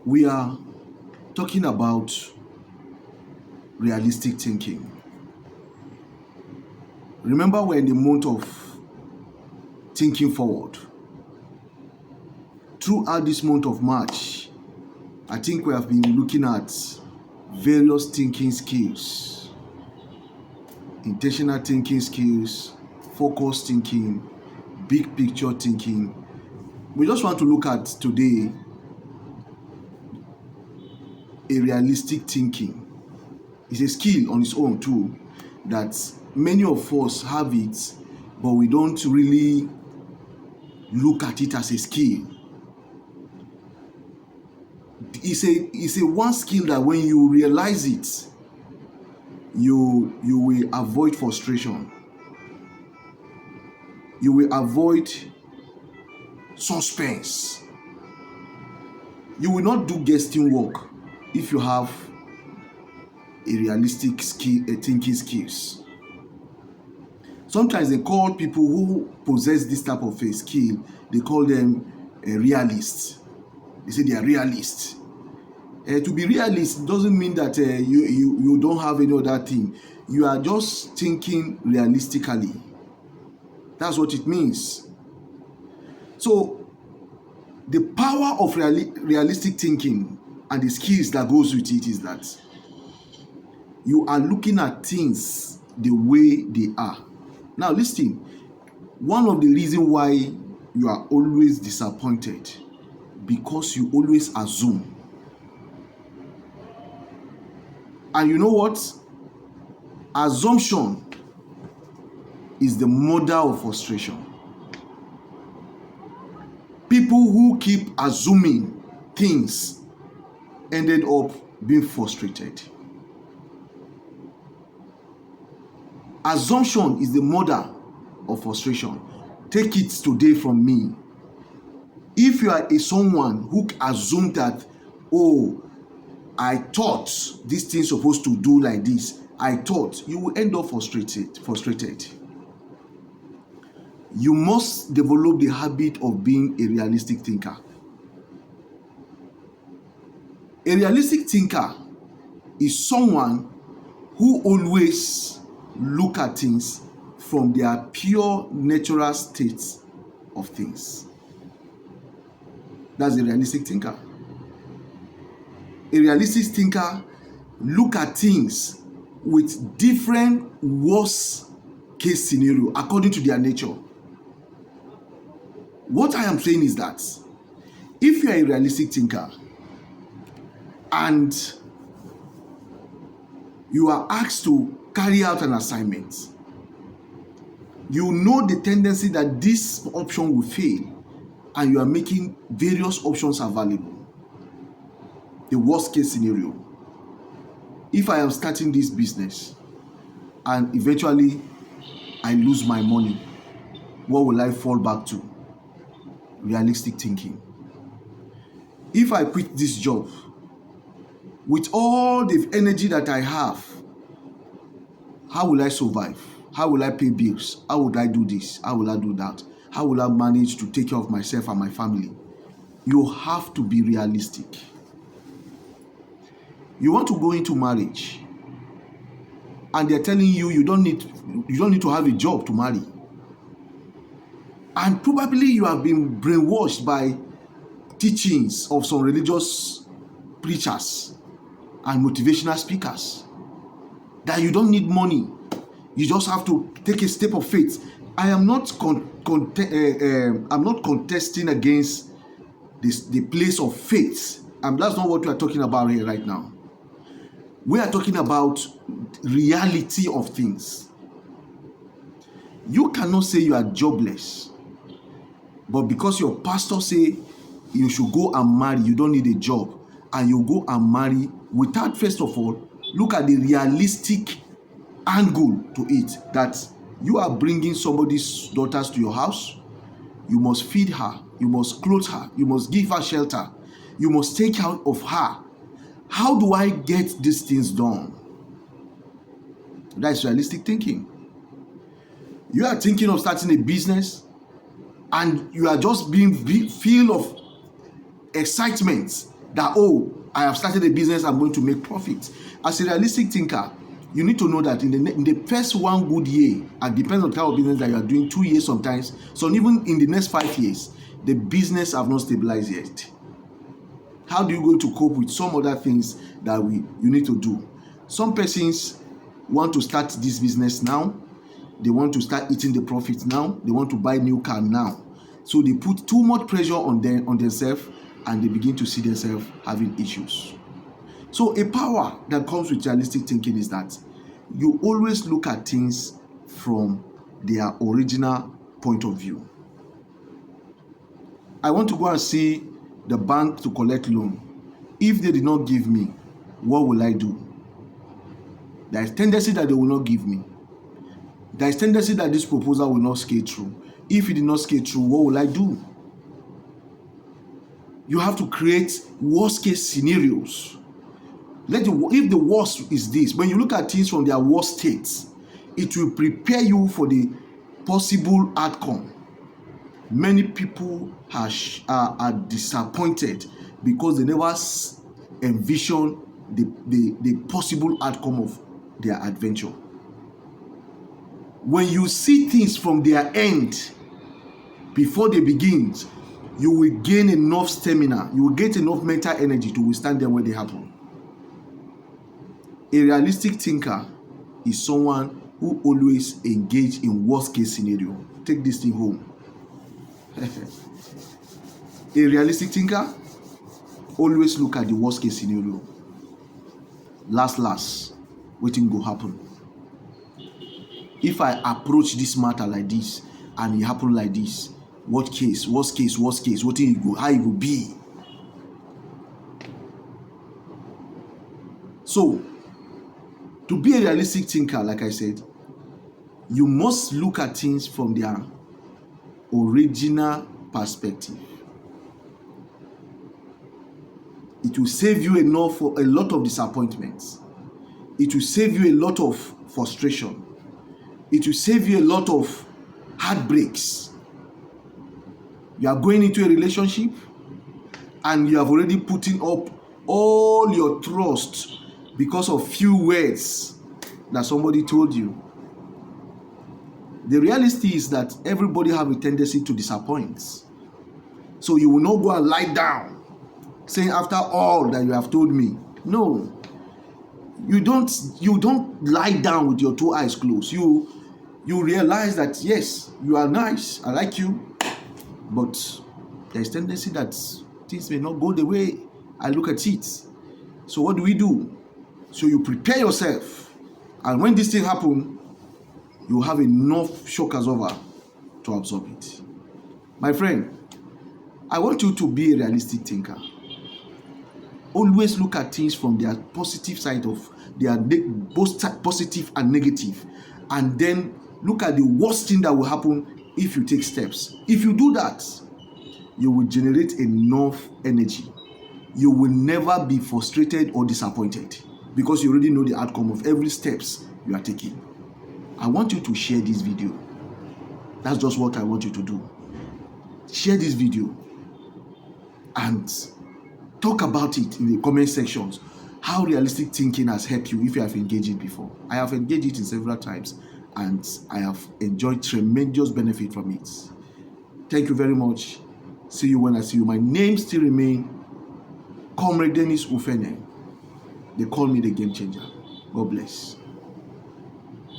We are talking about realistic thinking. Remember, we're in the month of thinking forward. Throughout this month of March, I think we have been looking at various thinking skills, intentional thinking skills, focused thinking, big picture thinking. We just want to look at today a realistic thinking. It's a skill on its own too, that many of us have it, but we don't really look at it as a skill. It's a one skill that when you realize it, you will avoid frustration. You will avoid suspense. You will not do guessing work if you have a realistic skill, a thinking skills. Sometimes they call people who possess this type of a skill, they call them a realist. They say they are realists. To be realist doesn't mean that you don't have any other thing. You are just thinking realistically. That's what it means. So the power of realistic thinking and the skills that goes with it is that you are looking at things the way they are. Now listen, one of the reasons why you are always disappointed, because you always assume. And you know what? Assumption is the mother of frustration. People who keep assuming things ended up being frustrated. Assumption is the mother of frustration. Take it today from me. If you are someone who assumed that, oh, I thought this thing supposed to do like this, I thought, you will end up frustrated. You must develop the habit of being a realistic thinker. A realistic thinker is someone who always look at things from their pure natural state of things. That's a realistic thinker. A realistic thinker look at things with different worst case scenario according to their nature. What I am saying is that if you are a realistic thinker and you are asked to carry out an assignment, you know the tendency that this option will fail, and you are making various options available. The worst case scenario. If I am starting this business and eventually I lose my money, what will I fall back to? Realistic thinking. If I quit this job, with all the energy that I have, how will I survive? How will I pay bills? How would I do this? How will I do that? How will I manage to take care of myself and my family? You have to be realistic. You want to go into marriage and they're telling you you don't need to have a job to marry. And probably you have been brainwashed by teachings of some religious preachers and motivational speakers that you don't need money. You just have to take a step of faith. I am not I'm not contesting against the place of faith. And that's not what we are talking about here right now. We are talking about reality of things. You cannot say you are jobless, but because your pastor say you should go and marry, you don't need a job, and you go and marry without first of all look at the realistic angle to it, that you are bringing somebody's daughters to your house. You must feed her, you must clothe her, you must give her shelter, you must take care of her. How do I get these things done? That's realistic thinking. You are thinking of starting a business and you are just being filled of excitement that, oh, I have started a business, I'm going to make profit. As a realistic thinker, you need to know that in the first one good year, it depends on the kind of business that you are doing, 2 years sometimes, so even in the next 5 years, the business have not stabilized yet. How do you go to cope with some other things that you need to do? Some persons want to start this business now. They want to start eating the profits now. They want to buy new car now. So they put too much pressure on themselves, and they begin to see themselves having issues. So a power that comes with realistic thinking is that you always look at things from their original point of view. I want to go and see the bank to collect loan. If they did not give me, what will I do? There is tendency that they will not give me. There is tendency that this proposal will not skate through. If it did not skate through, what will I do? You have to create worst case scenarios. If the worst is this, when you look at things from their worst states, it will prepare you for the possible outcome. Many people are disappointed because they never envision the possible outcome of their adventure. When you see things from their end before they begin, you will gain enough stamina, you will get enough mental energy to withstand them when they happen. A realistic thinker is someone who always engage in worst case scenario. Take this thing home. A realistic thinker always look at the worst case scenario. Last, wetin go happen? If I approach this matter like this and it happen like this, worst case, wetin e go, how it will be? So, to be a realistic thinker, like I said, you must look at things from their original perspective. It will save you enough for a lot of disappointments. It will save you a lot of frustration. It will save you a lot of heartbreaks. You are going into a relationship and you have already put up all your trust because of few words that somebody told you. The reality is that everybody have a tendency to disappoint. So you will not go and lie down saying, after all that you have told me. No. You don't lie down with your 2 eyes closed. You realize that, yes, you are nice, I like you, but there's tendency that things may not go the way I look at it. So what do? So you prepare yourself, and when this thing happen, you have enough shock absorber to absorb it. My friend, I want you to be a realistic thinker. Always look at things from their positive side of both positive and negative, and then look at the worst thing that will happen if you take steps. If you do that, you will generate enough energy. You will never be frustrated or disappointed because you already know the outcome of every steps you are taking. I want you to share this video. That's just what I want you to do. Share this video and talk about it in the comment sections. How realistic thinking has helped you if you have engaged it before. I have engaged it in several times and I have enjoyed tremendous benefit from it. Thank you very much. See you when I see you. My name still remains Comrade Dennis Ufene. They call me the game changer. God bless.